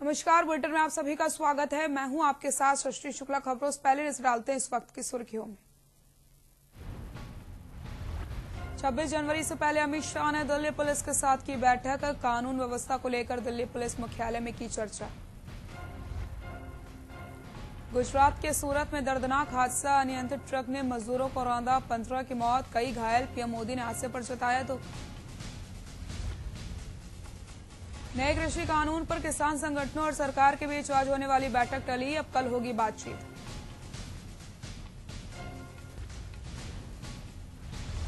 नमस्कार, बुलेटिन में आप सभी का स्वागत है। मैं हूं आपके साथ सृष्टि शुक्ला। खबरों से पहले नजर डालते हैं इस वक्त की सुर्खियों में। 26 जनवरी से पहले अमित शाह ने दिल्ली पुलिस के साथ की बैठक। कानून व्यवस्था को लेकर दिल्ली पुलिस मुख्यालय में की चर्चा। गुजरात के सूरत में दर्दनाक हादसा, अनियंत्रित ट्रक ने मजदूरों को रौंदा, 15 की मौत, कई घायल। पीएम मोदी ने हादसे पर जताया दुख। नए कृषि कानून पर किसान संगठनों और सरकार के बीच आज होने वाली बैठक टली, अब कल होगी बातचीत।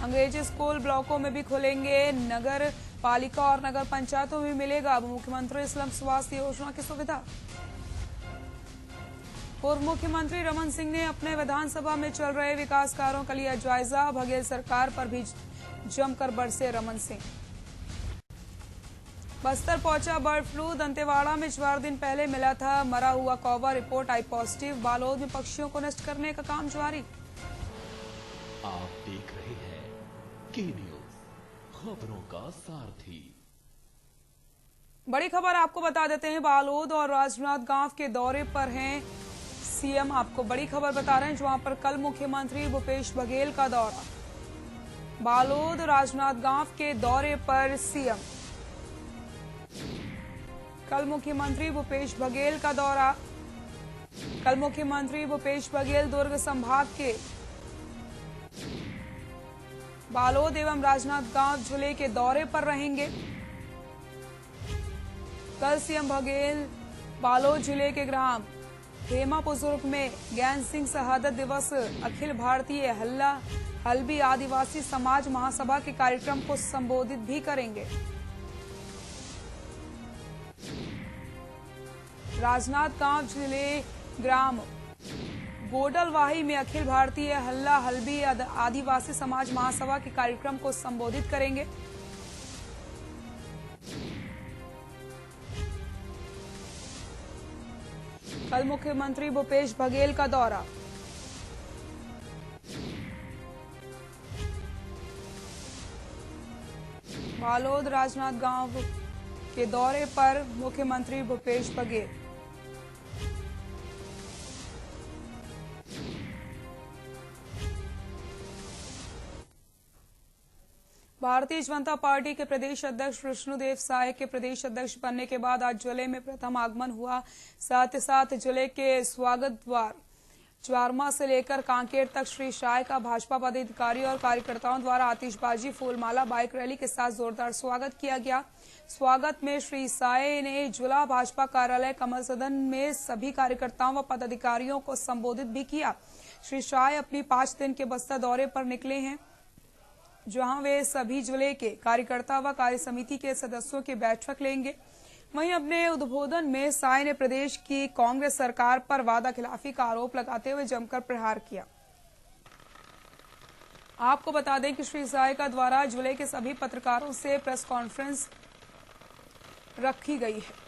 अंग्रेजी स्कूल ब्लॉकों में भी खुलेंगे, नगर पालिका और नगर पंचायतों में मिलेगा अब मुख्यमंत्री स्लम स्वास्थ्य योजना की सुविधा। पूर्व मुख्यमंत्री रमन सिंह ने अपने विधानसभा में चल रहे विकास कार्यों का लिया जायजा, बघेल सरकार पर भी जमकर बरसे रमन सिंह। बस्तर पहुंचा बर्ड फ्लू, दंतेवाड़ा में 4 दिन पहले मिला था मरा हुआ कौवा, रिपोर्ट आई पॉजिटिव। बालोद में पक्षियों को नष्ट करने का काम जारी। आप देख रहे हैं के न्यूज, खबरों का सारथी। बड़ी खबर आपको बता देते हैं, बालोद और राजनांदगांव के दौरे पर हैं सीएम। आपको बड़ी खबर बता रहे हैं जहां पर कल मुख्यमंत्री भूपेश बघेल का दौरा। बालोद राजनांदगांव के दौरे पर सीएम। कल मुख्यमंत्री भूपेश बघेल का दौरा। कल मुख्यमंत्री भूपेश बघेल दुर्ग संभाग के बालोद एवं राजनांदगांव जिले के दौरे पर रहेंगे। कल सीएम बघेल बालोद जिले के ग्राम हेमा बुजुर्ग में ज्ञान सिंह शहादत दिवस, अखिल भारतीय हल्बी आदिवासी समाज महासभा के कार्यक्रम को संबोधित भी करेंगे। राजनांदगांव जिले ग्राम गोडलवाही में अखिल भारतीय हल्बी आदिवासी समाज महासभा के कार्यक्रम को संबोधित करेंगे। कल मुख्यमंत्री भूपेश बघेल का दौरा। बालोद राजनांदगांव के दौरे पर मुख्यमंत्री भूपेश बघेल। भारतीय जनता पार्टी के प्रदेश अध्यक्ष विष्णुदेव साय के प्रदेश अध्यक्ष बनने के बाद आज जिले में प्रथम आगमन हुआ। साथ ही साथ जिले के स्वागत द्वार ज्वारमा से लेकर कांकेर तक श्री साय का भाजपा पदाधिकारी और कार्यकर्ताओं द्वारा आतिशबाजी, फूलमाला, बाइक रैली के साथ जोरदार स्वागत किया गया। स्वागत में श्री साय ने जिला भाजपा कार्यालय कमल सदन में सभी कार्यकर्ताओं व पदाधिकारियों को संबोधित भी किया। श्री साय अपनी 5 दिन के बस्तर दौरे पर निकले हैं, जहां वे सभी जिले के कार्यकर्ता व कार्य समिति के सदस्यों की बैठक लेंगे। वहीं अपने उद्बोधन में साय ने प्रदेश की कांग्रेस सरकार पर वादा खिलाफी का आरोप लगाते हुए जमकर प्रहार किया। आपको बता दें कि श्री साय का द्वारा जिले के सभी पत्रकारों से प्रेस कॉन्फ्रेंस रखी गई है।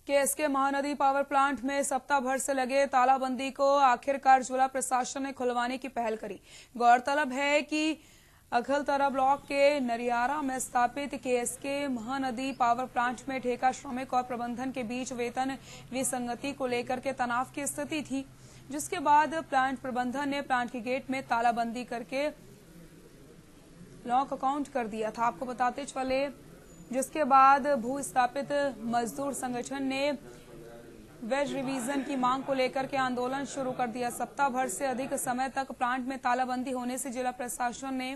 केएसके महानदी पावर प्लांट में सप्ताह भर से लगे तालाबंदी को आखिरकार जिला प्रशासन ने खुलवाने की पहल करी। गौरतलब है कि अखलतरा ब्लॉक के नरियारा में स्थापित केएसके महानदी पावर प्लांट में ठेका श्रमिक और प्रबंधन के बीच वेतन विसंगति को लेकर के तनाव की स्थिति थी, जिसके बाद प्लांट प्रबंधन ने प्लांट के गेट में तालाबंदी करके लॉक अकाउंट कर दिया था। आपको बताते चले, जिसके बाद भू स्थापित मजदूर संगठन ने वेज रिवीजन की मांग को लेकर के आंदोलन शुरू कर दिया। सप्ताह भर से अधिक समय तक प्लांट में तालाबंदी होने से जिला प्रशासन ने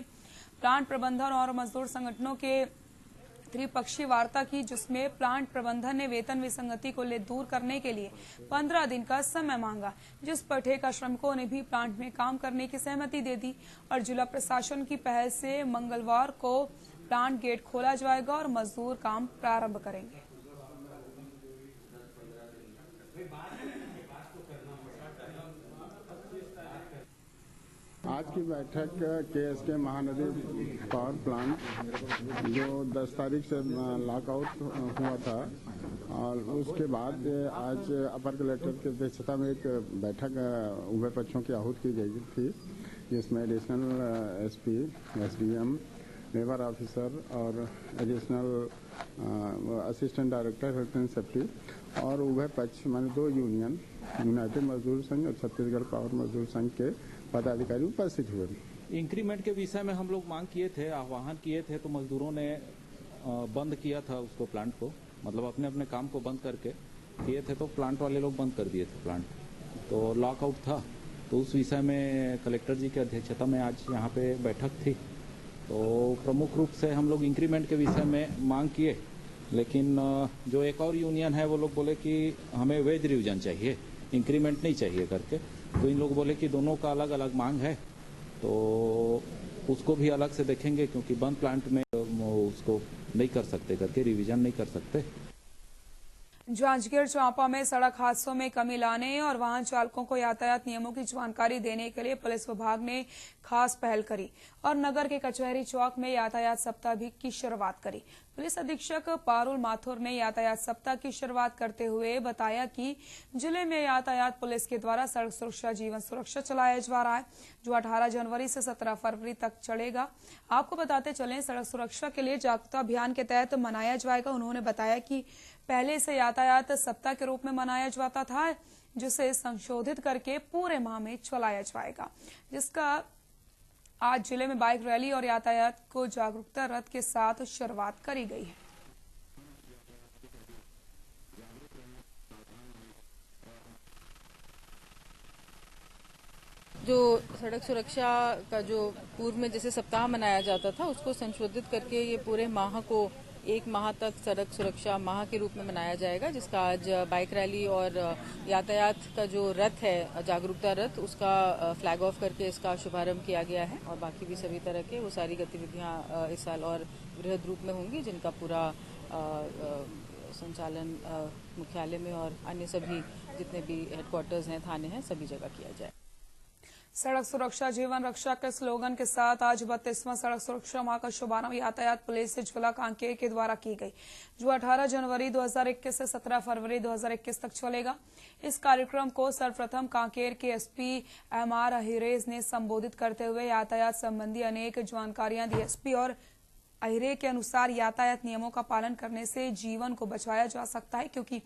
प्लांट प्रबंधन और मजदूर संगठनों के त्रिपक्षीय वार्ता की, जिसमें प्लांट प्रबंधन ने वेतन विसंगति को दूर करने के लिए 15 दिन का समय मांगा, जिस पर ठेका श्रमिकों ने भी प्लांट में काम करने की सहमति दे दी और जिला प्रशासन की पहल से मंगलवार को प्लांट गेट खोला जाएगा और मजदूर काम प्रारंभ करेंगे। आज की बैठक के महानदी पावर प्लांट जो 10 तारीख से लॉकआउट हुआ था और उसके बाद आज अपर कलेक्टर की अध्यक्षता में एक बैठक उभय पक्षों की आहूत की गई थी, जिसमें additional SP, SDM, labour officer और additional assistant director health and safety और उभय पक्ष माने 2 यूनियन, यूनाइटेड मजदूर संघ और छत्तीसगढ़ पावर मजदूर संघ के पदाधिकारी उपस्थित हुए। इंक्रीमेंट के विषय में हम लोग मांग किए थे, आह्वान किए थे, तो मजदूरों ने बंद किया था उसको, प्लांट को, मतलब अपने अपने काम को बंद करके किए थे, तो प्लांट वाले लोग बंद कर दिए थे प्लांट, तो लॉकआउट था। तो उस विषय में कलेक्टर जी की अध्यक्षता में आज यहाँ पे बैठक थी, तो प्रमुख रूप से हम लोग इंक्रीमेंट के विषय में मांग किए, लेकिन जो एक और यूनियन है वो लोग बोले कि हमें वेज रिविजन चाहिए, इंक्रीमेंट नहीं चाहिए करके। तो इन लोग बोले कि दोनों का अलग अलग मांग है, तो उसको भी अलग से देखेंगे, क्योंकि बंद प्लांट में उसको नहीं कर सकते करके, रिवीजन नहीं कर सकते। जांजगीर चांपा में सड़क हादसों में कमी लाने और वाहन चालकों को यातायात नियमों की जानकारी देने के लिए पुलिस विभाग ने खास पहल करी और नगर के कचहरी चौक में यातायात सप्ताह भी की शुरुआत करी। पुलिस अधीक्षक पारुल माथुर ने यातायात सप्ताह की शुरुआत करते हुए बताया कि जिले में यातायात पुलिस के द्वारा सड़क सुरक्षा जीवन सुरक्षा चलाया जा रहा है, जो 18 जनवरी से 17 फरवरी तक चलेगा। आपको बताते चलें, सड़क सुरक्षा के लिए जागरूकता अभियान के तहत मनाया जाएगा। उन्होंने बताया कि पहले से यातायात सप्ताह के रूप में मनाया जाता था, जिसे संशोधित करके पूरे माह में चलाया जाएगा, जिसका आज जिले में बाइक रैली और यातायात को जागरूकता रथ के साथ शुरुआत करी गई है। जो सड़क सुरक्षा का जो पूर्व में जैसे सप्ताह मनाया जाता था, उसको संशोधित करके ये पूरे माह को 1 माह तक सड़क सुरक्षा माह के रूप में मनाया जाएगा, जिसका आज बाइक रैली और यातायात का जो रथ है, जागरूकता रथ, उसका फ्लैग ऑफ करके इसका शुभारंभ किया गया है। और बाकी भी सभी तरह के वो सारी गतिविधियां इस साल और वृहद रूप में होंगी, जिनका पूरा संचालन मुख्यालय में और अन्य सभी जितने भी हेडक्वार्टर्स हैं, थाने हैं, सभी जगह किया जाए। सड़क सुरक्षा जीवन रक्षा के स्लोगन के साथ आज 32वां सड़क सुरक्षा माह का शुभारंभ यातायात पुलिस जिला कांकेर के द्वारा की गई, जो 18 जनवरी 2021 से 17 फरवरी 2021 तक चलेगा। इस कार्यक्रम को सर्वप्रथम कांकेर के एसपी एमआर अहिरेज ने संबोधित करते हुए यातायात संबंधी अनेक जानकारियां दी। एसपी और अहिरे के अनुसार यातायात नियमों का पालन करने से जीवन को बचाया जा सकता है, क्योंकि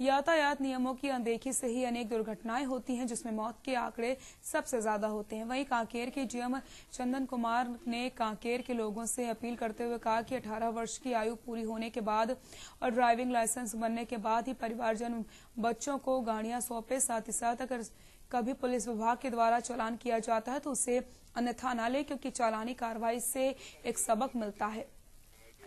यातायात नियमों की अनदेखी से ही अनेक दुर्घटनाएं होती हैं, जिसमें मौत के आंकड़े सबसे ज्यादा होते हैं। वहीं कांकेर के जीएम चंदन कुमार ने कांकेर के लोगों से अपील करते हुए कहा कि 18 वर्ष की आयु पूरी होने के बाद और ड्राइविंग लाइसेंस बनने के बाद ही परिवारजन बच्चों को गाड़ियां सौंपे। साथ ही साथ अगर कभी पुलिस विभाग के द्वारा चालान किया जाता है तो उसे अन्यथा न ले, क्योंकि चालानी कार्रवाई से एक सबक मिलता है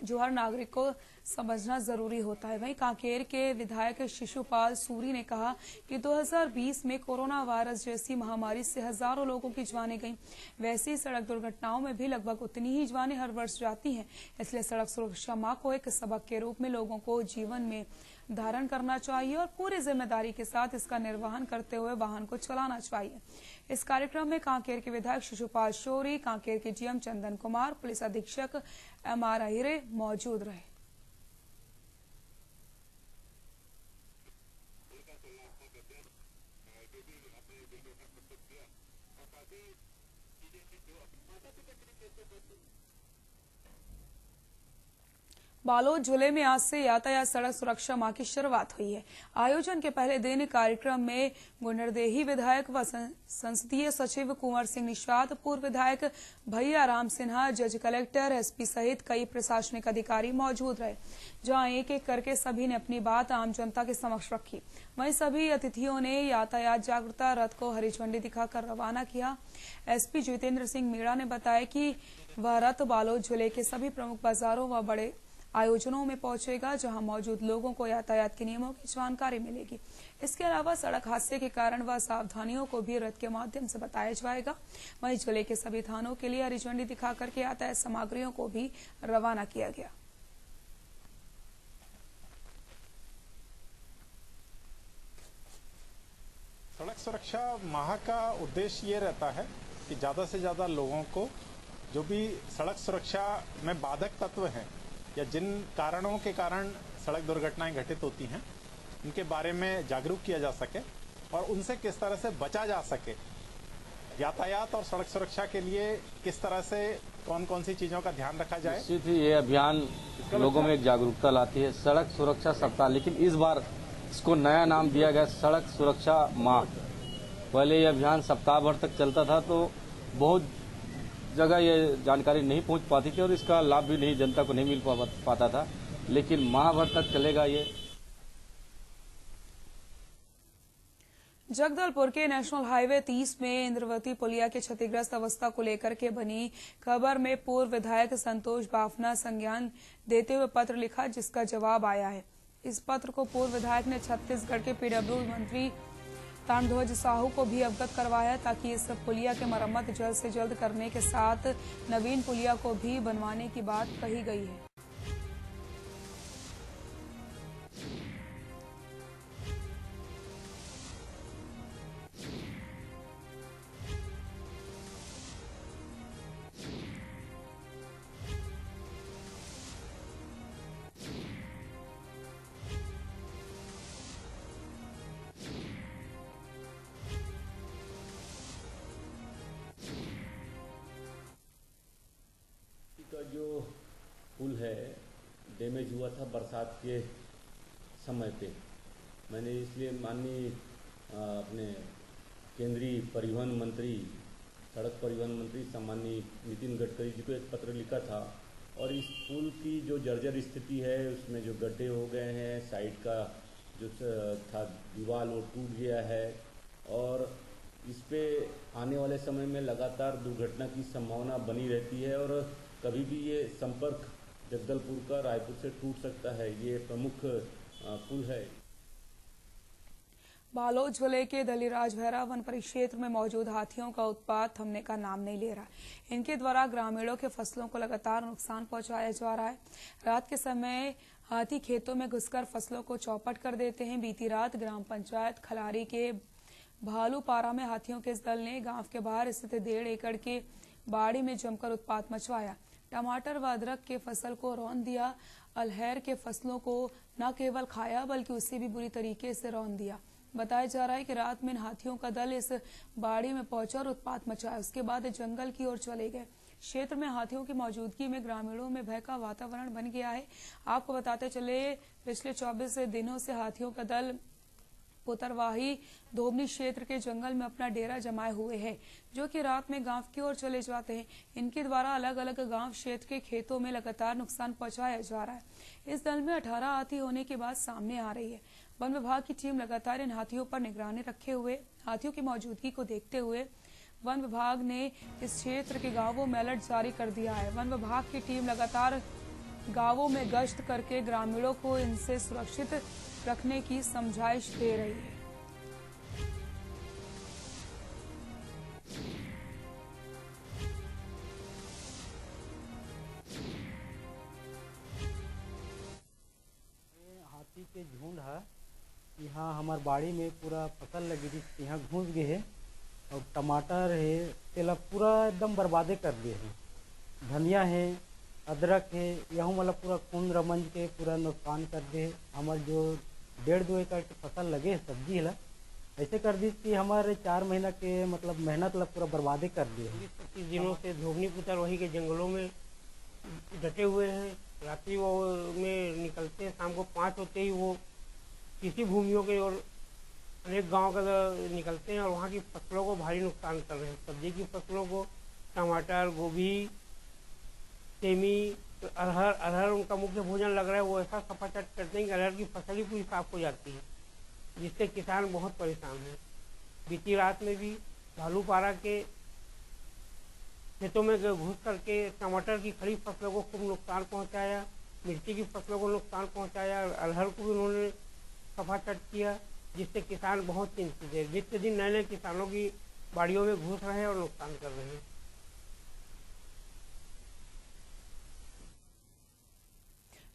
जो हर नागरिक को समझना जरूरी होता है। वहीं कांकेर के विधायक शिशुपाल सूरी ने कहा कि 2020 में कोरोना वायरस जैसी महामारी से हजारों लोगों की जानें गईं, वैसे ही सड़क दुर्घटनाओं में भी लगभग उतनी ही जानें हर वर्ष जाती हैं। इसलिए सड़क सुरक्षा माह को एक सबक के रूप में लोगों को जीवन में धारण करना चाहिए और पूरी जिम्मेदारी के साथ इसका निर्वहन करते हुए वाहन को चलाना चाहिए। इस कार्यक्रम में कांकेर के विधायक शिशुपाल शौरी, कांकेर के जीएम चंदन कुमार, पुलिस अधीक्षक एमआर अहिरे मौजूद रहे। बालोद जिले में आज से यातायात सड़क सुरक्षा माह की शुरुआत हुई है। आयोजन के पहले दिन कार्यक्रम में गुंडरदेही विधायक व संसदीय सचिव कुंवर सिंह निषाद, पूर्व विधायक भैया राम सिन्हा, जज कलेक्टर, एसपी सहित कई प्रशासनिक अधिकारी मौजूद रहे, जहां एक एक करके सभी ने अपनी बात आम जनता के समक्ष रखी। वहीं सभी अतिथियों ने यातायात जागरूकता रथ को हरी झंडी दिखाकर रवाना किया। एसपी जितेंद्र सिंह मीणा ने बताया कि वह रथ बालोद जिले के सभी प्रमुख बाजारों व बड़े आयोजनों में पहुंचेगा, जहां मौजूद लोगों को यातायात के नियमों की जानकारी मिलेगी। इसके अलावा सड़क हादसे के कारण व सावधानियों को भी रथ के माध्यम से बताया जाएगा। वहीं जिले के सभी थानों के लिए हरी झंडी दिखाकर के यातायात सामग्रियों को भी रवाना किया गया। सड़क सुरक्षा माह का उद्देश्य ये रहता है कि ज़्यादा से ज़्यादा लोगों को जो भी सड़क सुरक्षा में बाधक तत्व हैं या जिन कारणों के कारण सड़क दुर्घटनाएं घटित होती हैं उनके बारे में जागरूक किया जा सके और उनसे किस तरह से बचा जा सके। यातायात और सड़क सुरक्षा के लिए किस तरह से कौन कौन सी चीज़ों का ध्यान रखा जाए। निश्चित ही ये अभियान लोगों में एक जागरूकता लाती है, सड़क सुरक्षा सप्ताह, लेकिन इस बार इसको नया नाम दिया गया सड़क सुरक्षा माह। पहले ये अभियान सप्ताह भर तक चलता था तो बहुत जगह ये जानकारी नहीं पहुंच पाती थी और इसका लाभ भी नहीं जनता को नहीं मिल पाता था, लेकिन माह भर तक चलेगा ये। जगदलपुर के नेशनल हाईवे 30 में इंद्रवती पुलिया की क्षतिग्रस्त अवस्था को लेकर के बनी खबर में पूर्व विधायक संतोष बाफना संज्ञान देते हुए पत्र लिखा, जिसका जवाब आया है। इस पत्र को पूर्व विधायक ने छत्तीसगढ़ के पीडब्ल्यू मंत्री ताम्रध्वज साहू को भी अवगत करवाया ताकि इस पुलिया की मरम्मत जल्द से जल्द करने के साथ नवीन पुलिया को भी बनवाने की बात कही गई है। का जो पुल है डैमेज हुआ था बरसात के समय पे, मैंने इसलिए माननीय अपने केंद्रीय परिवहन मंत्री, सड़क परिवहन मंत्री सम्माननीय नितिन गडकरी जी को एक पत्र लिखा था और इस पुल की जो जर्जर स्थिति है उसमें जो गड्ढे हो गए हैं, साइड का जो था दीवार वो टूट गया है और इस पे आने वाले समय में लगातार दुर्घटना की संभावना बनी रहती है और कभी भी ये संपर्क जगदलपुर का रायपुर से टूट सकता है। ये प्रमुख पुल है। बालोद जिले के दलीराज भैरा वन परिक्षेत्र में मौजूद हाथियों का उत्पात थमने का नाम नहीं ले रहा। इनके द्वारा ग्रामीणों के फसलों को लगातार नुकसान पहुंचाया जा रहा है। रात के समय हाथी खेतों में घुसकर फसलों को चौपट कर देते हैं। बीती रात ग्राम पंचायत खलारी के भालूपारा में हाथियों के इस दल ने गांव के बाहर स्थित 1.5 एकड़ की बाड़ी में जमकर उत्पात मचवाया। टमाटर व अदरक के फसल को रौंद दिया। अरहर के फसलों को न केवल खाया बल्कि उससे भी बुरी तरीके से रौंद दिया। बताया जा रहा है कि रात में इन हाथियों का दल इस बाड़ी में पहुंचा और उत्पात मचाया। उसके बाद जंगल की ओर चले गए। क्षेत्र में हाथियों की मौजूदगी में ग्रामीणों में भय का वातावरण बन गया है। आपको बताते चले पिछले 24 दिनों से हाथियों का दल पुतरवाही धोबनी क्षेत्र के जंगल में अपना डेरा जमाए हुए है, जो कि रात में गांव की ओर चले जाते हैं। इनके द्वारा अलग अलग गांव क्षेत्र के खेतों में लगातार नुकसान पहुंचाया जा रहा है। इस दल में 18 हाथी होने की बात सामने आ रही है। वन विभाग की टीम लगातार इन हाथियों पर निगरानी रखे हुए हाथियों की मौजूदगी को देखते हुए वन विभाग ने इस क्षेत्र के गांवों में अलर्ट जारी कर दिया है। वन विभाग की टीम लगातार गांवों में गश्त करके ग्रामीणों को इनसे सुरक्षित रखने की समझाइश दे रही है। हाथी के झुंड है यहाँ हमार बाड़ी में पूरा फसल लगी थी, यहाँ घुस गए है और टमाटर है तेला पूरा एकदम बर्बादे कर दिए हैं। धनिया है, अदरक है, यहाँ मतलब पूरा कुंद रमंज के पूरा नुकसान कर दिए। हमारे जो 1.5-2 एकड़ की फसल लगे सब्जी है ऐसे कर दी कि हमारे 4 महीना के मतलब मेहनत लग पूरा बर्बादे कर दिए। 25 दिनों से धोबनी पुतर वही के जंगलों में डटे हुए हैं। रात्रि वो में निकलते हैं, शाम को 5 होते ही वो किसी भूमियों के और अनेक गांव का निकलते हैं और वहाँ की फसलों को भारी नुकसान कर रहे हैं। सब्जी की फसलों को, टमाटर, गोभी, सेमी, अरहर उनका मुख्य भोजन लग रहा है। वो ऐसा सफाचट करते हैं कि अरहर की फसल ही पूरी साफ हो जाती है, जिससे किसान बहुत परेशान हैं। बीती रात में भी भालूपारा के खेतों में घुस करके टमाटर की खड़ी फसलों को खूब नुकसान पहुंचाया, मिर्ची की फसलों को नुकसान पहुंचाया, अरहर को भी उन्होंने सफाचट किया, जिससे किसान बहुत चिंतित है। नित्य दिन नए नए किसानों की बाड़ियों में घुस रहे हैं और नुकसान कर रहे हैं।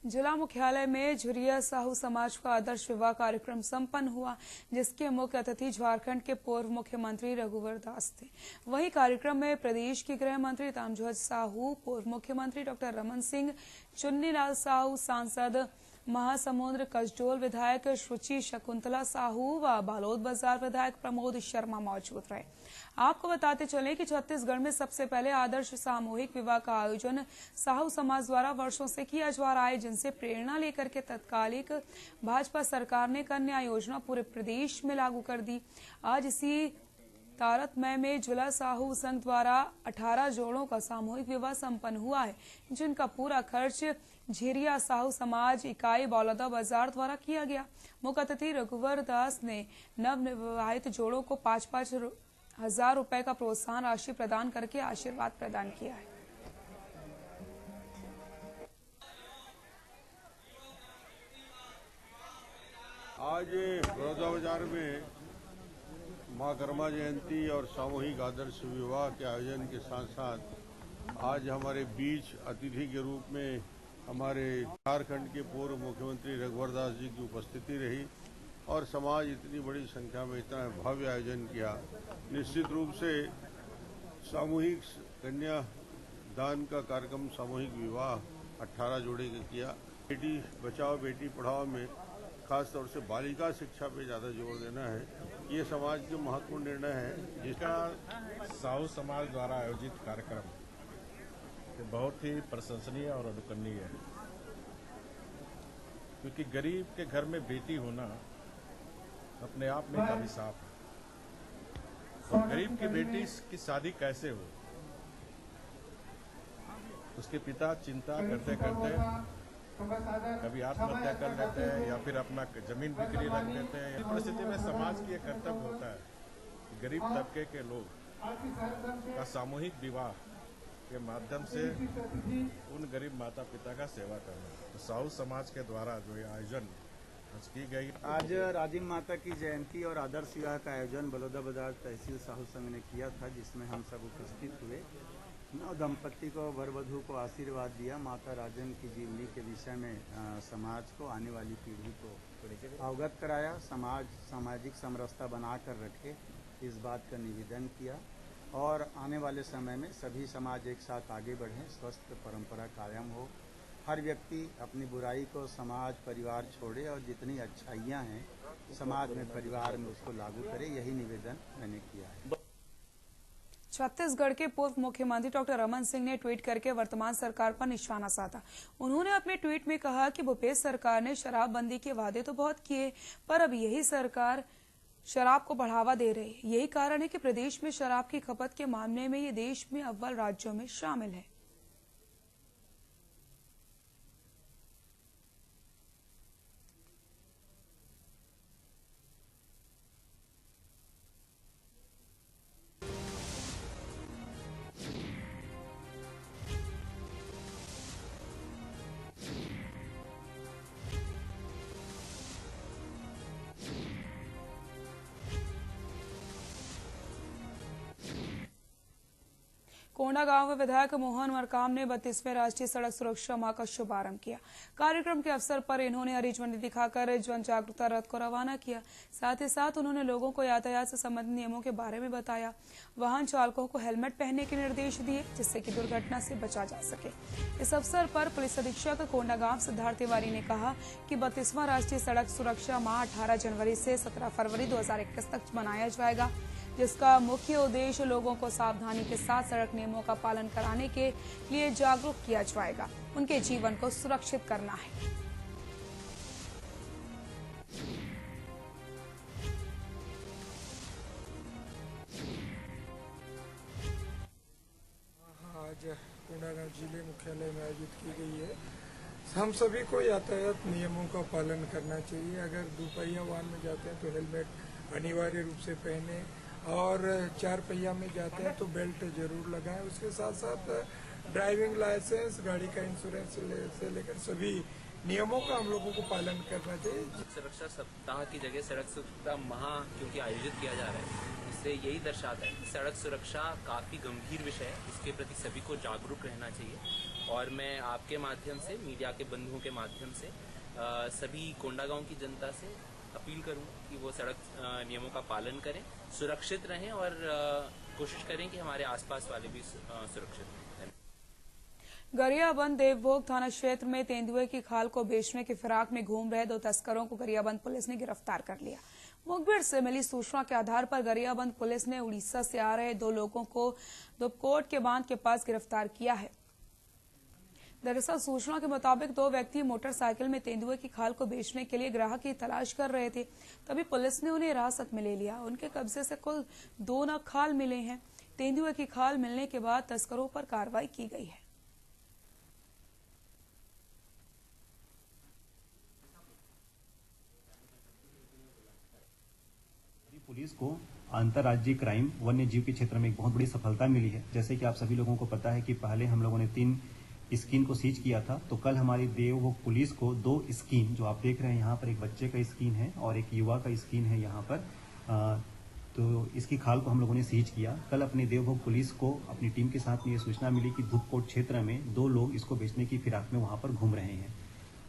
जिला मुख्यालय में झुरिया साहू समाज का आदर्श विवाह कार्यक्रम संपन्न हुआ, जिसके मुख्य अतिथि झारखंड के पूर्व मुख्यमंत्री रघुवर दास थे। वहीं कार्यक्रम में प्रदेश के गृह मंत्री ताम्रध्वज साहू, पूर्व मुख्यमंत्री डॉक्टर रमन सिंह, चुन्नीलाल साहू, सांसद महासमुंद कसडोल विधायक शुचि शकुंतला साहू व बालोद बाजार विधायक प्रमोद शर्मा मौजूद रहे। आपको बताते चलें कि छत्तीसगढ़ में सबसे पहले आदर्श सामूहिक विवाह का आयोजन साहू समाज द्वारा वर्षों से किया जा रहा है, जिनसे प्रेरणा लेकर के तत्कालिक भाजपा सरकार ने कन्या योजना पूरे प्रदेश में लागू कर दी। आज इसी तारतम्य में जिला साहू संघ द्वारा 18 जोड़ों का सामूहिक विवाह संपन्न हुआ है, जिनका पूरा खर्च झिरिया साहू समाज इकाई बौलौदा बाजार द्वारा किया गया। मुख्य अतिथि रघुवर दास ने नवविवाहित जोड़ों को 5-5 हजार रुपए का प्रोत्साहन राशि प्रदान करके आशीर्वाद प्रदान किया है। आज बड़ौदा बाजार में माँ कर्मा जयंती और सामूहिक आदर्श विवाह के आयोजन के साथ साथ आज हमारे बीच अतिथि के रूप में हमारे झारखंड के पूर्व मुख्यमंत्री रघुवर दास जी की उपस्थिति रही और समाज इतनी बड़ी संख्या में इतना भव्य आयोजन किया। निश्चित रूप से सामूहिक कन्या दान का कार्यक्रम, सामूहिक विवाह 18 जोड़े का किया। बेटी बचाओ बेटी पढ़ाओ में खास तौर से बालिका शिक्षा पे ज़्यादा जोर देना है, ये समाज के महत्वपूर्ण निर्णय है। जिसका साहू समाज द्वारा आयोजित कार्यक्रम बहुत ही प्रशंसनीय और अनुकरणीय है, क्योंकक्योंकि गरीब के घर में बेटी होना अपने आप में एक अभिशाप है। तो गरीब की बेटी की शादी कैसे हो, उसके पिता चिंता करते करते कभी आत्महत्या कर लेते हैं या फिर अपना जमीन बिक्री रख देते हैं। इस परिस्थिति में समाज की एक कर्तव्य होता है कि गरीब तबके के लोग का सामूहिक विवाह के माध्यम से उन गरीब माता पिता का सेवा करना। तो साहू समाज के द्वारा जो ये आयोजन की गई, आज राजिम माता की जयंती और आदर्श विवाह का आयोजन बलौदा बाजार तहसील साहू संघ ने किया था, जिसमें हम सब उपस्थित हुए। नव दंपत्ति को वर वधू को आशीर्वाद दिया। माता राजन की जीवनी के विषय में समाज को, आने वाली पीढ़ी को अवगत कराया। सामाजिक समरसता बनाकर रखे, इस बात का निवेदन किया और आने वाले समय में सभी समाज एक साथ आगे बढ़ें, स्वस्थ परंपरा कायम हो, हर व्यक्ति अपनी बुराई को समाज परिवार छोड़े और जितनी अच्छाइयाँ हैं समाज में परिवार में उसको लागू करे, यही निवेदन मैंने किया है। छत्तीसगढ़ के पूर्व मुख्यमंत्री डॉक्टर रमन सिंह ने ट्वीट करके वर्तमान सरकार पर निशाना साधा। उन्होंने अपने ट्वीट में कहा कि भूपेश सरकार ने शराबबंदी के वादे तो बहुत किए, पर अब यही सरकार शराब को बढ़ावा दे रही है। यही कारण है कि प्रदेश में शराब की खपत के मामले में ये देश में अव्वल राज्यों में शामिल है। कोंडागांव में विधायक मोहन मरकाम ने 32वें राष्ट्रीय सड़क सुरक्षा माह का शुभारंभ किया। कार्यक्रम के अवसर पर इन्होंने हरी झंडी दिखाकर जन जागरूकता रथ को रवाना किया। साथ ही साथ उन्होंने लोगों को यातायात से संबंधित नियमों के बारे में बताया। वाहन चालकों को हेलमेट पहनने के निर्देश दिए, जिससे कि दुर्घटना से बचा जा सके। इस अवसर पर पुलिस अधीक्षक कोंडागांव सिद्धार्थ तिवारी ने कहा कि 32वां राष्ट्रीय सड़क सुरक्षा माह 18 जनवरी से 17 फरवरी 2021 तक मनाया जाएगा, जिसका मुख्य उद्देश्य लोगों को सावधानी के साथ सड़क नियमों का पालन कराने के लिए जागरूक किया जाएगा, उनके जीवन को सुरक्षित करना है। आज कोंडागांव जिले मुख्यालय में आयोजित की गई है। हम सभी को यातायात नियमों का पालन करना चाहिए। अगर दुपहिया वाहन में जाते हैं तो हेलमेट अनिवार्य रूप से पहने और 4 पहिया में जाते हैं तो बेल्ट जरूर लगाएं। उसके साथ साथ ड्राइविंग लाइसेंस, गाड़ी का इंश्योरेंस से लेकर सभी नियमों का हम लोगों को पालन करना चाहिए। सुरक्षा सप्ताह की जगह सड़क सुरक्षा माह क्योंकि आयोजित किया जा रहा है, इससे यही दर्शाता है कि सड़क सुरक्षा काफी गंभीर विषय है, इसके प्रति सभी को जागरूक रहना चाहिए और मैं आपके माध्यम से, मीडिया के बंधुओं के माध्यम से सभी कोंडागांव की जनता से अपील करूं कि वो सड़क नियमों का पालन करें, सुरक्षित रहें और कोशिश करें कि हमारे आसपास वाले भी सुरक्षित रहें। गरियाबंद देवभोग थाना क्षेत्र में तेंदुए की खाल को बेचने की फिराक में घूम रहे 2 तस्करों को गरियाबंद पुलिस ने गिरफ्तार कर लिया। मुखबिर से मिली सूचना के आधार पर गरियाबंद पुलिस ने उड़ीसा से आ रहे 2 लोगों को दुबकोट के बांध के पास गिरफ्तार किया है। दरअसल सूचना के मुताबिक 2 व्यक्ति मोटरसाइकिल में तेंदुए की खाल को बेचने के लिए ग्राहक की तलाश कर रहे थे, तभी पुलिस ने उन्हें हिरासत में ले लिया। उनके कब्जे से कुल 2 नग खाल मिले हैं। तेंदुए की खाल मिलने के बाद तस्करों पर कार्रवाई की गई है। पुलिस को अंतर्राज्यीय क्राइम वन्य जीव के क्षेत्र में एक बहुत बड़ी सफलता मिली है। जैसे कि आप सभी लोगों को पता है कि पहले हम लोगों ने 3 स्किन को सीज किया था, तो कल हमारी देवभोग पुलिस को 2 स्किन, जो आप देख रहे हैं यहाँ पर, एक बच्चे का स्किन है और एक युवा का स्किन है यहाँ पर, तो इसकी खाल को हम लोगों ने सीज किया। कल अपनी देवभोग पुलिस को अपनी टीम के साथ में ये सूचना मिली कि धूपकोट क्षेत्र में 2 लोग इसको बेचने की फिराक में वहां पर घूम रहे हैं।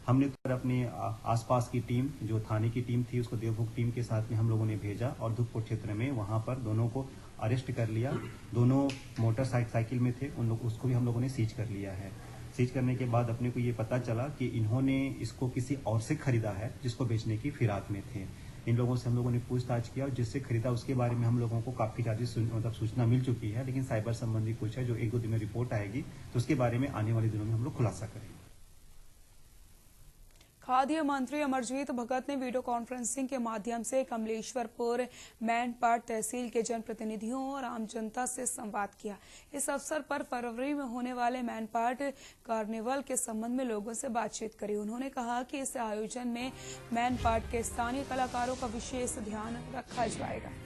हमने तो अपने आसपास की टीम, जो थाने की टीम थी, उसको देवभोग टीम के साथ में हम लोगों ने भेजा और धूपकोट क्षेत्र में वहां पर दोनों को अरेस्ट कर लिया। दोनों मोटरसाइकिल में थे, उन लोग उसको भी हम लोगों ने सीज कर लिया है। सीज करने के बाद अपने को ये पता चला कि इन्होंने इसको किसी और से खरीदा है जिसको बेचने की फिराक में थे। इन लोगों से हम लोगों ने पूछताछ किया और जिससे खरीदा उसके बारे में हम लोगों को काफी ज्यादा सूचना मिल चुकी है, लेकिन साइबर संबंधी कुछ है जो 1-2 दिन में रिपोर्ट आएगी, तो उसके बारे में आने वाले दिनों में हम लोग खुलासा करेंगे। खाद्य मंत्री अमरजीत भगत ने वीडियो कॉन्फ्रेंसिंग के माध्यम से कमलेश्वरपुर मैनपाट तहसील के जनप्रतिनिधियों और आम जनता से संवाद किया। इस अवसर पर फरवरी में होने वाले मैनपाट कार्निवल के संबंध में लोगों से बातचीत करी। उन्होंने कहा कि इस आयोजन में मैनपाट के स्थानीय कलाकारों का विशेष ध्यान रखा जाएगा।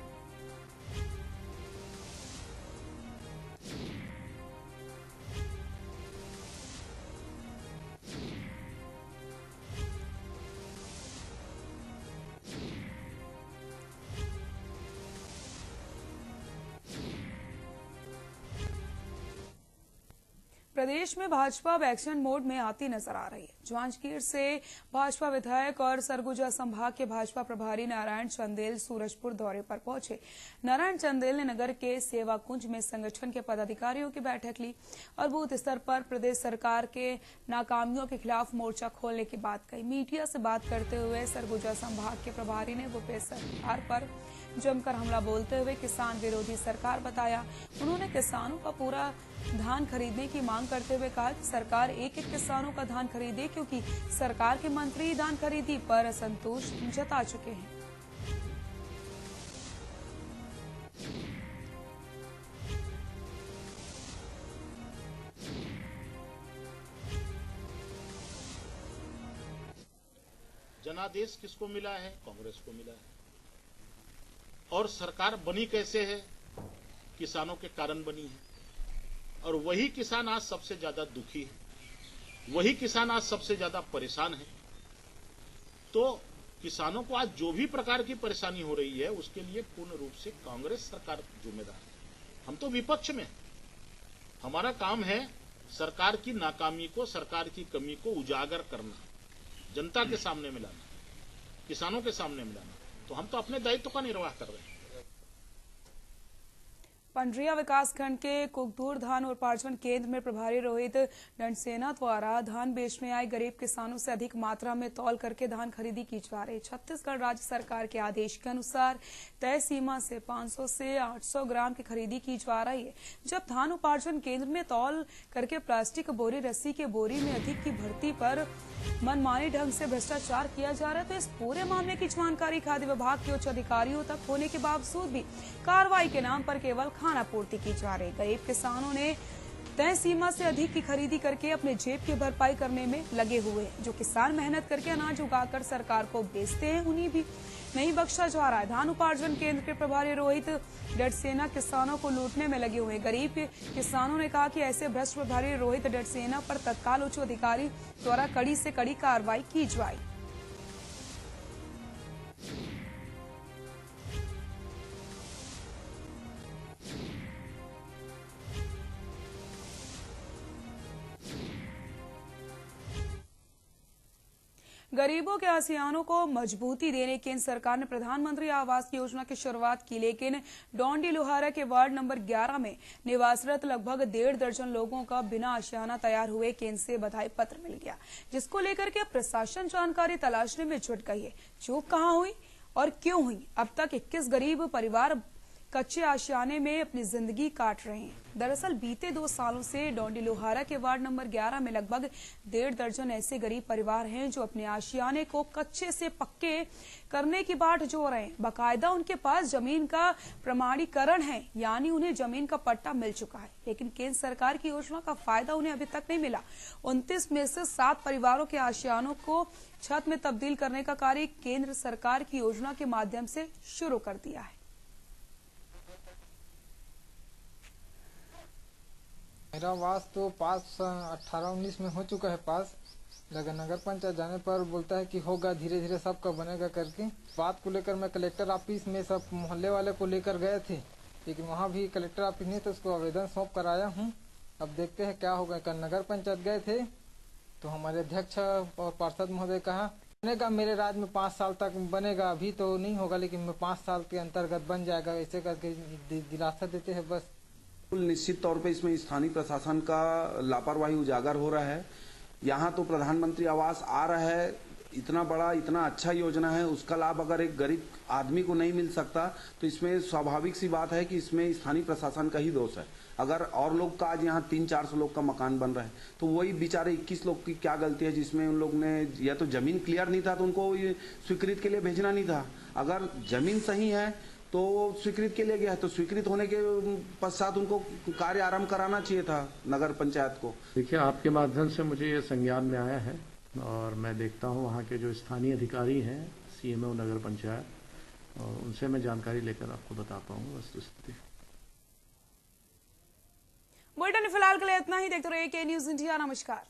प्रदेश में भाजपा अब एक्शन मोड में आती नजर आ रही है। जांजगीर से भाजपा विधायक और सरगुजा संभाग के भाजपा प्रभारी नारायण चंदेल सूरजपुर दौरे पर पहुंचे। नारायण चंदेल ने नगर के सेवा कुंज में संगठन के पदाधिकारियों की बैठक ली और बूथ स्तर पर प्रदेश सरकार के नाकामियों के खिलाफ मोर्चा खोलने की बात कही। मीडिया से बात करते हुए सरगुजा संभाग के प्रभारी ने भूपेश सरकार पर जमकर हमला बोलते हुए किसान विरोधी सरकार बताया। उन्होंने किसानों का पूरा धान खरीदने की मांग करते हुए कहा कि सरकार एक किसानों का धान खरीदे, क्योंकि सरकार के मंत्री धान खरीदी पर असंतोष जता चुके हैं। जनादेश किसको मिला है? कांग्रेस को मिला है। और सरकार बनी कैसे है? किसानों के कारण बनी है। और वही किसान आज सबसे ज्यादा दुखी है, वही किसान आज सबसे ज्यादा परेशान है। तो किसानों को आज जो भी प्रकार की परेशानी हो रही है, उसके लिए पूर्ण रूप से कांग्रेस सरकार जिम्मेदार है। हम तो विपक्ष में, हमारा काम है सरकार की नाकामी को, सरकार की कमी को उजागर करना, जनता के सामने मिलाना, किसानों के सामने मिलाना। तो हम तो अपने दायित्व का निर्वाह कर रहे हैं। पंडरिया विकासखंड के कुकदूर धान उपार्जन केंद्र में प्रभारी रोहित दंडसेना द्वारा धान बेचने आए गरीब किसानों से अधिक मात्रा में तौल करके धान खरीदी की जा रही है। छत्तीसगढ़ राज्य सरकार के आदेश के अनुसार तय सीमा से 500 से 800 ग्राम की खरीदी की जा रही है। जब धान उपार्जन केंद्र में तौल करके प्लास्टिक बोरी, रस्सी के बोरी में अधिक की भर्ती पर मनमानी ढंग से भ्रष्टाचार किया जा रहा है, तो इस पूरे मामले की जानकारी खाद्य विभाग के उच्च अधिकारियों तक होने के बावजूद भी कार्रवाई के नाम पर केवल खाना पूर्ति की जा रही। गरीब किसानों ने तय सीमा से अधिक की खरीदी करके अपने जेब की भरपाई करने में लगे हुए हैं। जो किसान मेहनत करके अनाज उगाकर सरकार को बेचते हैं, उन्हीं भी नहीं बख्शा जा रहा है। धान उपार्जन केंद्र के प्रभारी रोहित डडसेना किसानों को लूटने में लगे हुए। गरीब किसानों ने कहा कि ऐसे भ्रष्ट प्रभारी रोहित डडसेना पर तत्काल उच्च अधिकारी द्वारा कड़ी से कड़ी कार्रवाई की जाए। गरीबों के आसियानों को मजबूती देने केंद्र सरकार ने प्रधानमंत्री आवास योजना की शुरुआत की, लेकिन डोंडी लोहारा के वार्ड नंबर 11 में निवासरत लगभग 1.5 दर्जन लोगों का बिना आशियाना तैयार हुए केंद्र से बधाई पत्र मिल गया, जिसको लेकर के प्रशासन जानकारी तलाशने में जुट गई है। चूक कहां हुई और क्यों हुई? अब तक 21 गरीब परिवार कच्चे आशियाने में अपनी जिंदगी काट रहे हैं। दरअसल बीते 2 सालों से डोंडी लोहारा के वार्ड नंबर 11 में लगभग 1.5 दर्जन ऐसे गरीब परिवार हैं जो अपने आशियाने को कच्चे से पक्के करने की बाट जोड़ रहे हैं। बाकायदा उनके पास जमीन का प्रमाणीकरण है, यानी उन्हें जमीन का पट्टा मिल चुका है, लेकिन केंद्र सरकार की योजना का फायदा उन्हें अभी तक नहीं मिला। 29 में से 7 परिवारों के आशियानों को छत में तब्दील करने का कार्य केंद्र सरकार की योजना के माध्यम से शुरू कर दिया है। मेरा वास तो पास 18-19 में हो चुका है पास, लेकिन नगर पंचायत जाने पर बोलता है कि होगा, धीरे धीरे सबका बनेगा करके। बात को लेकर मैं कलेक्टर ऑफिस में सब मोहल्ले वाले को लेकर गए थे, लेकिन वहाँ भी कलेक्टर ऑफिस नहीं, तो उसको आवेदन सौंप कर आया हूँ। अब देखते हैं क्या होगा। कल नगर पंचायत गए थे तो हमारे अध्यक्ष और पार्षद महोदय कहा बनेगा, मेरे राज्य में 5 साल तक बनेगा, अभी तो नहीं होगा लेकिन 5 साल के अंतर्गत बन जाएगा, ऐसे करके दिलासा देते हैं बस। निश्चित तौर पे इसमें स्थानीय प्रशासन का लापरवाही उजागर हो रहा है। यहाँ तो प्रधानमंत्री आवास आ रहा है, इतना बड़ा इतना अच्छा योजना है, उसका लाभ अगर एक गरीब आदमी को नहीं मिल सकता तो इसमें स्वाभाविक सी बात है कि इसमें स्थानीय प्रशासन का ही दोष है। अगर और लोग का आज यहाँ 300-400 लोग का मकान बन रहा है तो वही बेचारे 21 लोग की क्या गलती है, जिसमें उन लोग ने या तो जमीन क्लियर नहीं था तो उनको ये स्वीकृत के लिए भेजना नहीं था। अगर जमीन सही है तो स्वीकृत के लिए गया, तो स्वीकृत होने के पश्चात उनको कार्य आरंभ कराना चाहिए था नगर पंचायत को। देखिए, आपके माध्यम से मुझे ये संज्ञान में आया है और मैं देखता हूँ वहाँ के जो स्थानीय अधिकारी हैं, सीएमओ नगर पंचायत, और उनसे मैं जानकारी लेकर आपको बता पाऊंगा वस्तुस्थिति। बुलेटिन फिलहाल के लिए इतना ही। देखते रहिए के न्यूज़ इंडिया। नमस्कार।